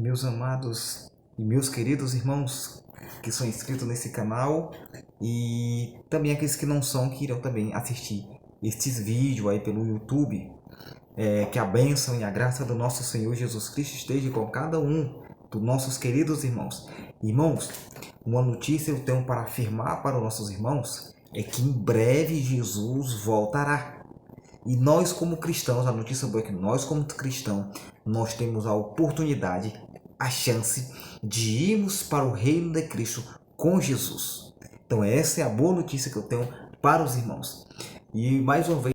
Meus amados e meus queridos irmãos que são inscritos nesse canal e também aqueles que não são, que irão também assistir estes vídeos aí pelo YouTube. Que a bênção e a graça do nosso Senhor Jesus Cristo esteja com cada um dos nossos queridos irmãos. Irmãos, uma notícia eu tenho para afirmar para os nossos irmãos é que em breve Jesus voltará. E nós como cristãos, a notícia boa é que nós como cristãos, nós temos a oportunidade, a chance de irmos para o reino de Cristo com Jesus. Então essa é a boa notícia que eu tenho para os irmãos. E mais uma vez,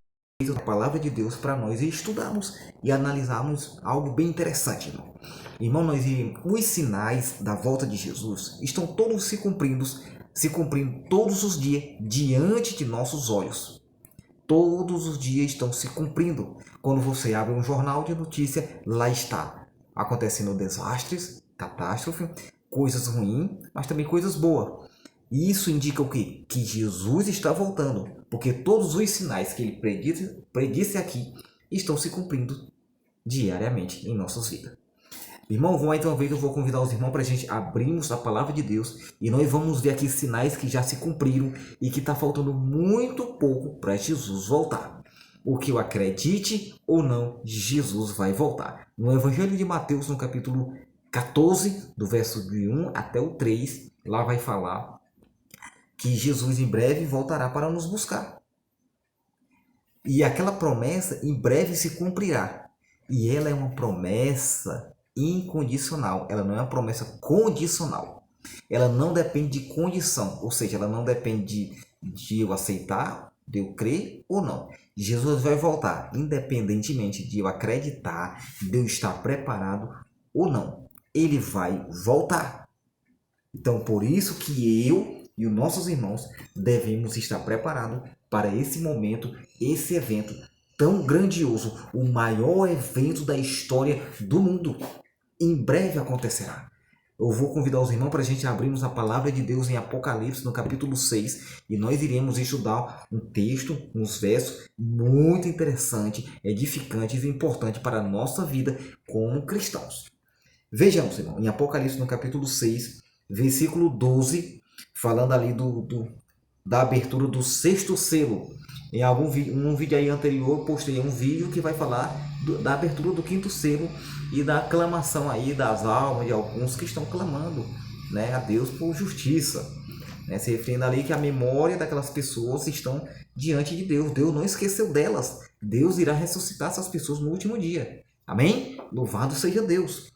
a palavra de Deus para nós e estudarmos e analisarmos algo bem interessante, irmão. Irmão, os sinais da volta de Jesus estão todos se cumprindo todos os dias diante de nossos olhos. Todos os dias estão se cumprindo. Quando você abre um jornal de notícia, lá está acontecendo desastres, catástrofe, coisas ruins, mas também coisas boas. E isso indica o quê? Que Jesus está voltando, porque todos os sinais que ele predisse aqui estão se cumprindo diariamente em nossas vidas. Irmão, mais uma vez eu vou convidar os irmãos para a gente abrirmos a palavra de Deus e nós vamos ver aqui sinais que já se cumpriram e que está faltando muito pouco para Jesus voltar. O que eu acredite ou não, Jesus vai voltar. No Evangelho de Mateus, no capítulo 14, do verso de 1 até o 3, lá vai falar que Jesus em breve voltará para nos buscar. E aquela promessa em breve se cumprirá. E ela é uma promessa incondicional, ela não é uma promessa condicional. Ela não depende de condição, ou seja, ela não depende de eu aceitar, de eu crer ou não. Jesus vai voltar, independentemente de eu acreditar, de eu estar preparado ou não. Ele vai voltar. Então, por isso que eu e os nossos irmãos devemos estar preparados para esse momento, esse evento tão grandioso, o maior evento da história do mundo. Em breve acontecerá. Eu vou convidar os irmãos para a gente abrirmos a palavra de Deus em Apocalipse, no capítulo 6, e nós iremos estudar um texto, uns versos muito interessantes, edificantes e importantes para a nossa vida como cristãos. Vejamos, irmão, em Apocalipse, no capítulo 6, versículo 12, falando ali da abertura do sexto selo. Em um vídeo aí anterior, eu postei um vídeo que vai falar da abertura do quinto selo e da aclamação aí das almas de alguns que estão clamando, né, a Deus por justiça, né, se referindo ali que a memória daquelas pessoas estão diante de Deus. Deus não esqueceu delas. Deus irá ressuscitar essas pessoas no último dia. Amém? Louvado seja Deus.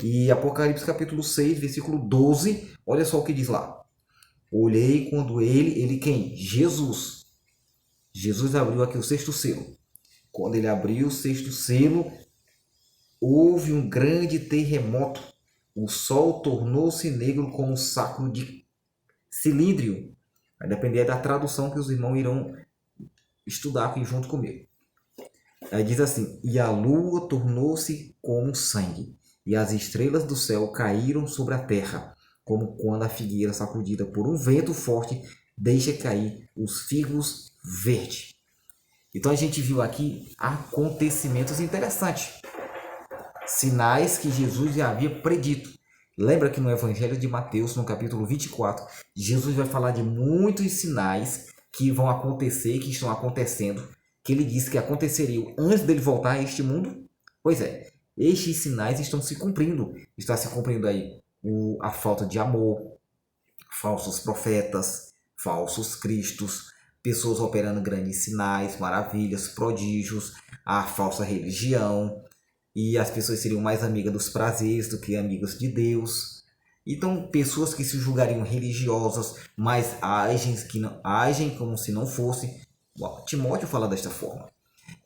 E Apocalipse capítulo 6, versículo 12, olha só o que diz lá. Olhei quando ele quem? Jesus abriu aqui o sexto selo. Quando ele abriu o sexto selo, houve um grande terremoto. O sol tornou-se negro como um saco de cilíndrio. Vai depender da tradução que os irmãos irão estudar aqui junto comigo. Aí diz assim: e a lua tornou-se como sangue, e as estrelas do céu caíram sobre a terra, como quando a figueira sacudida por um vento forte deixa cair os figos verdes. Então a gente viu aqui acontecimentos interessantes, sinais que Jesus já havia predito. Lembra que no Evangelho de Mateus, no capítulo 24, Jesus vai falar de muitos sinais que vão acontecer, que estão acontecendo, que ele disse que aconteceriam antes dele voltar a este mundo? Pois é, estes sinais estão se cumprindo. Está se cumprindo aí a falta de amor, falsos profetas, falsos cristos, pessoas operando grandes sinais, maravilhas, prodígios, a falsa religião, e as pessoas seriam mais amigas dos prazeres do que amigas de Deus. Então, pessoas que se julgariam religiosas, mas agem como se não fossem. Timóteo fala desta forma.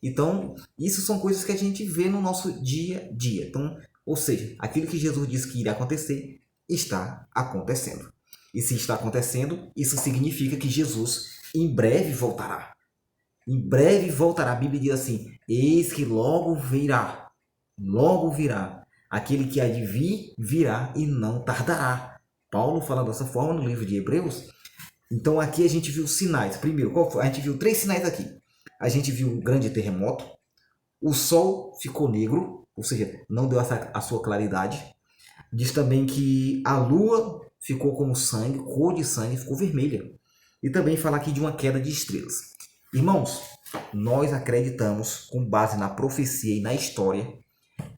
Então, isso são coisas que a gente vê no nosso dia a dia. Então, ou seja, aquilo que Jesus disse que iria acontecer, está acontecendo. E se está acontecendo, isso significa que Jesus em breve voltará. Em breve voltará. A Bíblia diz assim: eis que logo virá. Logo virá. Aquele que há de vir, virá e não tardará. Paulo fala dessa forma no livro de Hebreus. Então aqui a gente viu sinais. Primeiro, qual foi? A gente viu 3 sinais aqui. A gente viu um grande terremoto. O sol ficou negro, ou seja, não deu a sua claridade. Diz também que a lua ficou como sangue, cor de sangue, ficou vermelha. E também fala aqui de uma queda de estrelas. Irmãos, nós acreditamos, com base na profecia e na história,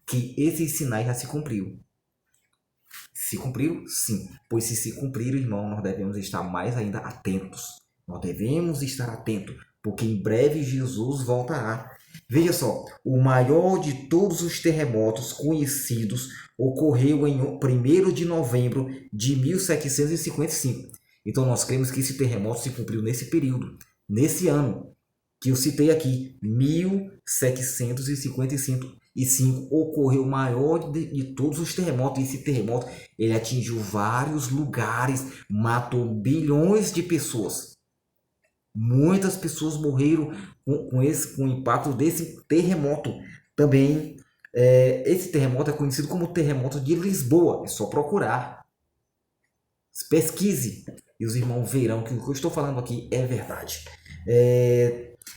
que esses sinais já se cumpriram. Se cumpriram? Sim. Pois se cumpriram, irmão, nós devemos estar mais ainda atentos. Nós devemos estar atentos, porque em breve Jesus voltará. Veja só, o maior de todos os terremotos conhecidos ocorreu em 1º de novembro de 1755. Então nós cremos que esse terremoto se cumpriu nesse período, nesse ano que eu citei aqui, 1755, ocorreu o maior de todos os terremotos. E esse terremoto ele atingiu vários lugares, matou bilhões de pessoas. Muitas pessoas morreram com o impacto desse terremoto. Também, esse terremoto é conhecido como terremoto de Lisboa. É só procurar. Pesquise e os irmãos verão que o que eu estou falando aqui é verdade.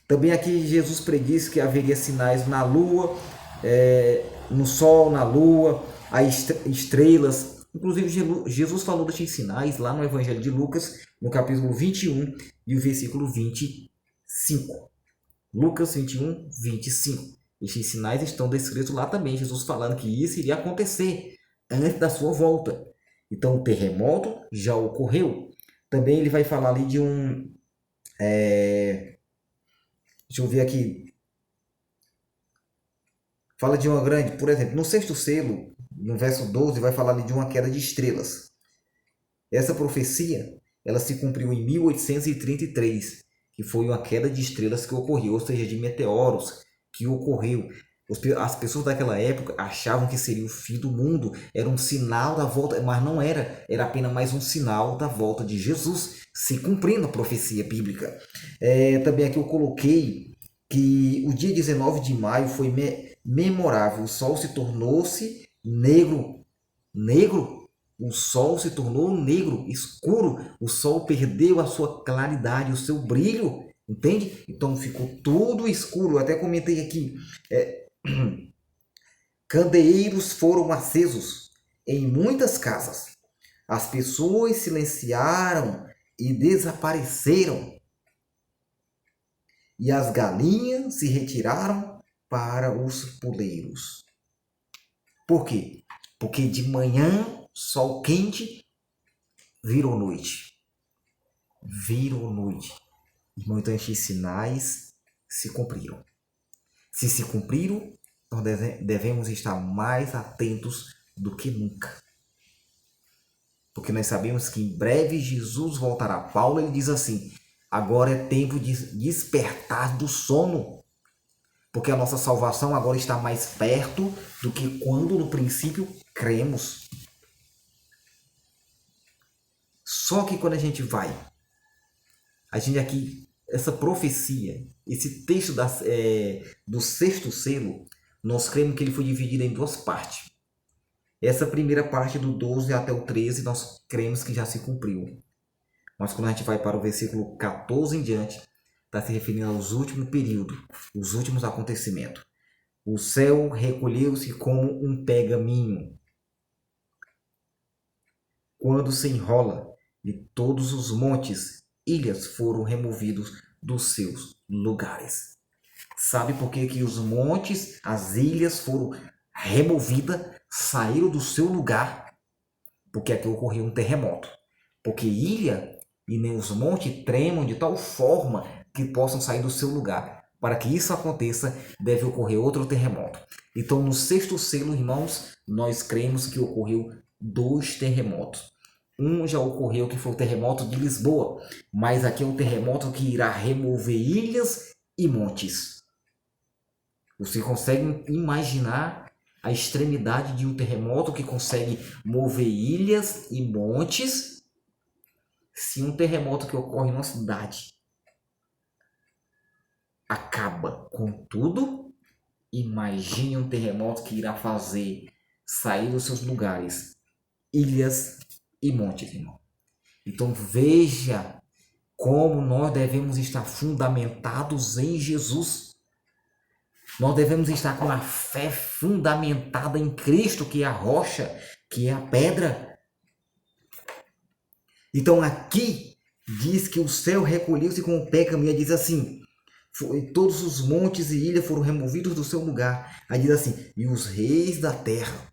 Também aqui Jesus predisse que haveria sinais na lua, no sol, na lua, as estrelas. Inclusive Jesus falou desses sinais lá no Evangelho de Lucas, no capítulo 21 e o versículo 25. Lucas 21, 25. Estes sinais estão descritos lá também, Jesus falando que isso iria acontecer antes da sua volta. Então o terremoto já ocorreu. Também ele vai falar ali de um... deixa eu ver aqui. Fala de uma grande, por exemplo, no 6º selo, no verso 12, vai falar ali de uma queda de estrelas. Essa profecia, ela se cumpriu em 1833, que foi uma queda de estrelas que ocorreu, ou seja, de meteoros que ocorreu. As pessoas daquela época achavam que seria o fim do mundo, era um sinal da volta, mas não era, era apenas mais um sinal da volta de Jesus, se cumprindo a profecia bíblica. Também aqui eu coloquei que o dia 19 de maio foi memorável, o sol se tornou-se negro, o sol se tornou negro, escuro, o sol perdeu a sua claridade, o seu brilho, entende? Então ficou tudo escuro. Eu até comentei aqui, candeeiros foram acesos em muitas casas, as pessoas silenciaram e desapareceram, e as galinhas se retiraram para os poleiros. Por quê? Porque de manhã, sol quente, virou noite. Virou noite. Irmão, então estes sinais se cumpriram. Se se cumpriram, nós devemos estar mais atentos do que nunca. Porque nós sabemos que em breve Jesus voltará. Paulo ele diz assim, agora é tempo de despertar do sono. Porque a nossa salvação agora está mais perto do que quando no princípio cremos. Só que quando a gente aqui, essa profecia, esse texto do 6º selo, nós cremos que ele foi dividido em 2 partes. Essa primeira parte do 12 até o 13, nós cremos que já se cumpriu. Mas quando a gente vai para o versículo 14 em diante, está se referindo aos últimos períodos, os últimos acontecimentos. O céu recolheu-se como um pergaminho, quando se enrola, e todos os montes, ilhas foram removidos dos seus lugares. Sabe por que os montes, as ilhas foram removidas, saíram do seu lugar? Porque aqui ocorreu um terremoto. Porque ilha e nem os montes tremam de tal forma que possam sair do seu lugar. Para que isso aconteça, deve ocorrer outro terremoto. Então, no 6º selo, irmãos, nós cremos que ocorreu 2 terremotos. Um já ocorreu, que foi o terremoto de Lisboa, mas aqui é um terremoto que irá remover ilhas e montes. Você consegue imaginar a extremidade de um terremoto que consegue mover ilhas e montes? Se um terremoto que ocorre em uma cidade acaba com tudo, imagine um terremoto que irá fazer sair dos seus lugares ilhas e montes, irmão. Então veja como nós devemos estar fundamentados em Jesus. Nós devemos estar com a fé fundamentada em Cristo, que é a rocha, que é a pedra. Então aqui diz que o céu recolheu-se com o pé caminha, diz assim, todos os montes e ilhas foram removidos do seu lugar. Aí diz assim, e os reis da terra,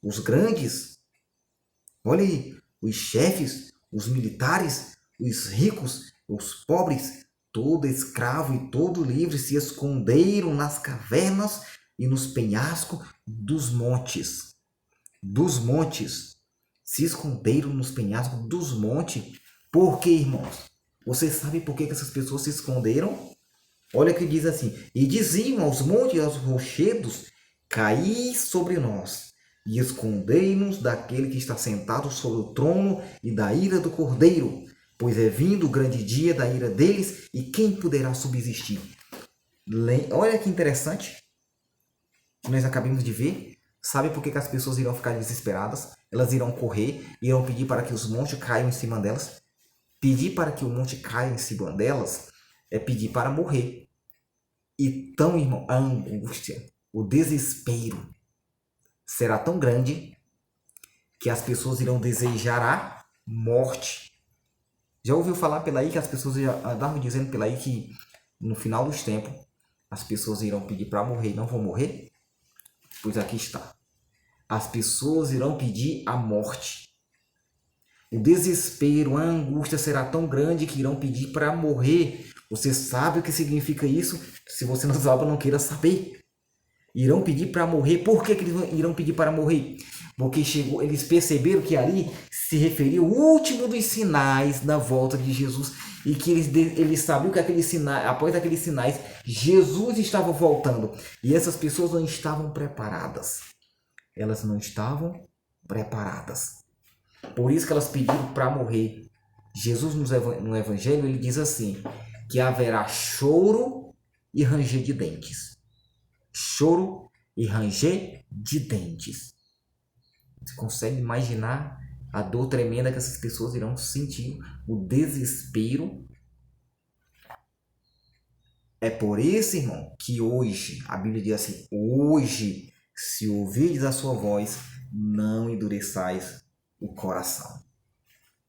os grandes, olha aí, os chefes, os militares, os ricos, os pobres, todo escravo e todo livre se esconderam nas cavernas e nos penhascos dos montes. Dos montes. Se esconderam nos penhascos dos montes. Por quê, irmãos? Você sabe por que essas pessoas se esconderam? Olha que diz assim, e diziam aos montes e aos rochedos, caí sobre nós, e escondei-nos daquele que está sentado sobre o trono e da ira do Cordeiro, pois é vindo o grande dia da ira deles, e quem poderá subsistir? Olha que interessante, que nós acabamos de ver. Sabe por que as pessoas irão ficar desesperadas? Elas irão correr, irão pedir para que os montes caiam em cima delas. Pedir para que o monte caia em cima delas é pedir para morrer. Então, irmão, a angústia, o desespero será tão grande que as pessoas irão desejar a morte. Já ouviu falar pela aí que as pessoas já andavam dizendo pela aí que no final dos tempos as pessoas irão pedir para morrer e não vão morrer? Pois aqui está. As pessoas irão pedir a morte. O desespero, a angústia será tão grande que irão pedir para morrer. Você sabe o que significa isso? Se você não sabe, não queira saber. Irão pedir para morrer. Por que eles irão pedir para morrer? Porque eles perceberam que ali se referia o último dos sinais da volta de Jesus. E que eles sabiam que após aqueles sinais, Jesus estava voltando. E essas pessoas não estavam preparadas. Elas não estavam preparadas. Por isso que elas pediram para morrer. Jesus no Evangelho ele diz assim, que haverá choro e ranger de dentes. Choro e ranger de dentes. Você consegue imaginar a dor tremenda que essas pessoas irão sentir, o desespero? É por isso, irmão, que hoje, a Bíblia diz assim, hoje, se ouvirdes a sua voz, não endureçais o coração.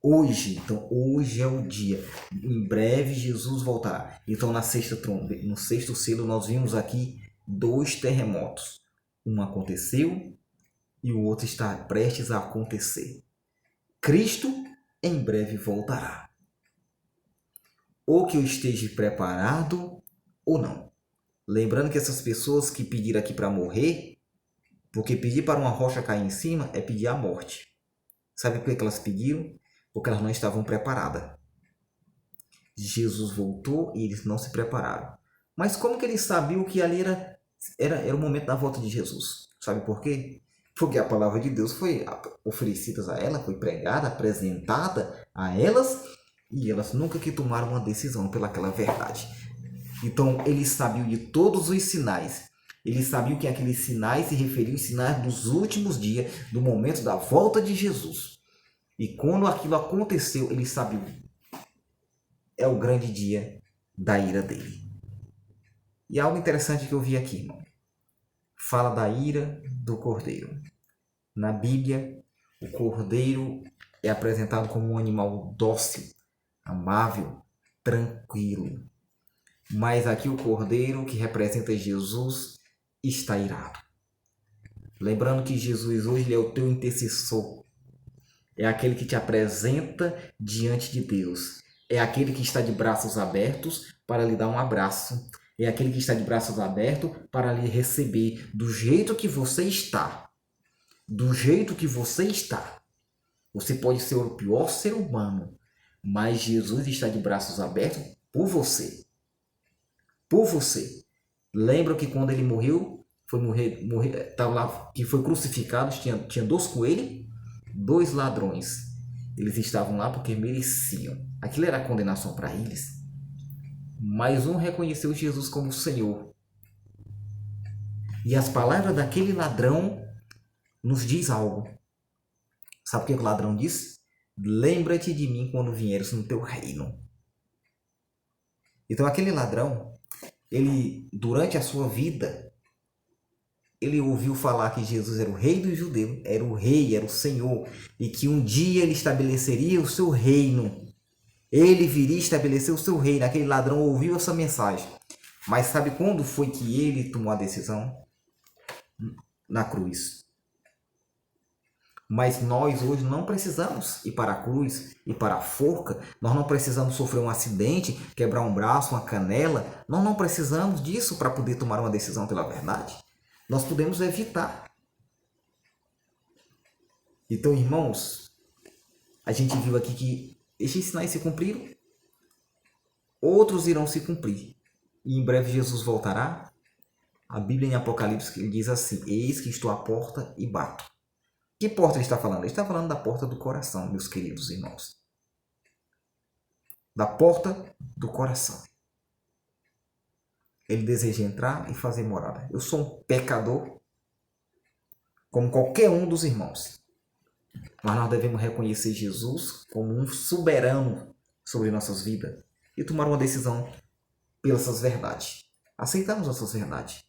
Hoje, então hoje é o dia. Em breve Jesus voltará. Então no sexto selo nós vimos aqui 2 terremotos. Um aconteceu e o outro está prestes a acontecer. Cristo em breve voltará. Ou que eu esteja preparado ou não. Lembrando que essas pessoas que pediram aqui para morrer, porque pedir para uma rocha cair em cima é pedir a morte. Sabe por que elas pediram? Porque elas não estavam preparadas. Jesus voltou e eles não se prepararam. Mas como que eles sabiam que ali era o momento da volta de Jesus? Sabe por quê? Porque a palavra de Deus foi oferecida a elas, foi pregada, apresentada a elas, e elas nunca que tomaram uma decisão pelaquela verdade. Então eles sabiam de todos os sinais. Eles sabiam que aqueles sinais se referiam aos sinais dos últimos dias, do momento da volta de Jesus. E quando aquilo aconteceu, eles sabiam. É o grande dia da ira dele. E algo interessante que eu vi aqui, irmão. Fala da ira do cordeiro. Na Bíblia, o cordeiro é apresentado como um animal dócil, amável, tranquilo. Mas aqui o cordeiro, que representa Jesus, está irado. Lembrando que Jesus hoje ele é o teu intercessor. É aquele que te apresenta diante de Deus. É aquele que está de braços abertos para lhe dar um abraço. É aquele que está de braços abertos para lhe receber do jeito que você está. Do jeito que você está. Você pode ser o pior ser humano, mas Jesus está de braços abertos por você. Por você. Lembra que quando ele morreu, estava lá, que foi crucificado, tinha 2 coelhos, 2 ladrões. Eles estavam lá porque mereciam. Aquilo era a condenação para eles. Mas um reconheceu Jesus como Senhor. E as palavras daquele ladrão nos diz algo. Sabe o que o ladrão diz? Lembra-te de mim quando vieres no teu reino. Então aquele ladrão, ele, durante a sua vida, ele ouviu falar que Jesus era o rei dos judeus, era o rei, era o Senhor, e que um dia ele estabeleceria o seu reino. Ele viria estabelecer o seu reino. Aquele ladrão ouviu essa mensagem. Mas sabe quando foi que ele tomou a decisão? Na cruz. Mas nós hoje não precisamos ir para a cruz e para a forca. Nós não precisamos sofrer um acidente, quebrar um braço, uma canela. Nós não precisamos disso para poder tomar uma decisão pela verdade. Nós podemos evitar. Então, irmãos, a gente viu aqui que estes sinais se cumpriram, outros irão se cumprir. E em breve Jesus voltará. A Bíblia em Apocalipse ele diz assim: eis que estou à porta e bato. Que porta ele está falando? Ele está falando da porta do coração, meus queridos irmãos. Da porta do coração. Ele deseja entrar e fazer morada. Eu sou um pecador, como qualquer um dos irmãos. Mas nós devemos reconhecer Jesus como um soberano sobre nossas vidas e tomar uma decisão pelas verdades. Aceitamos essas verdades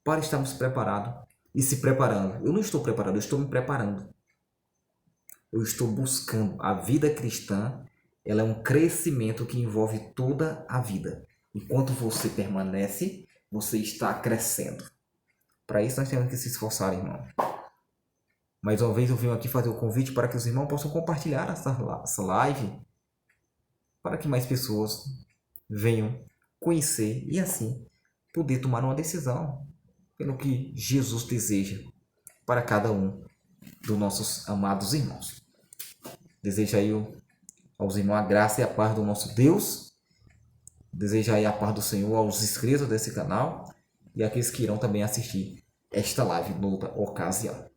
para estarmos preparados e se preparando. Eu não estou preparado, eu estou me preparando. Eu estou buscando. A vida cristã, ela é um crescimento que envolve toda a vida. Enquanto você permanece, você está crescendo. Para isso nós temos que se esforçar, irmão. Mais uma vez eu venho aqui fazer o convite para que os irmãos possam compartilhar essa live, para que mais pessoas venham conhecer e assim poder tomar uma decisão pelo que Jesus deseja para cada um dos nossos amados irmãos. Desejo aí aos irmãos a graça e a paz do nosso Deus. Desejo aí a paz do Senhor aos inscritos desse canal e aqueles que irão também assistir esta live noutra ocasião.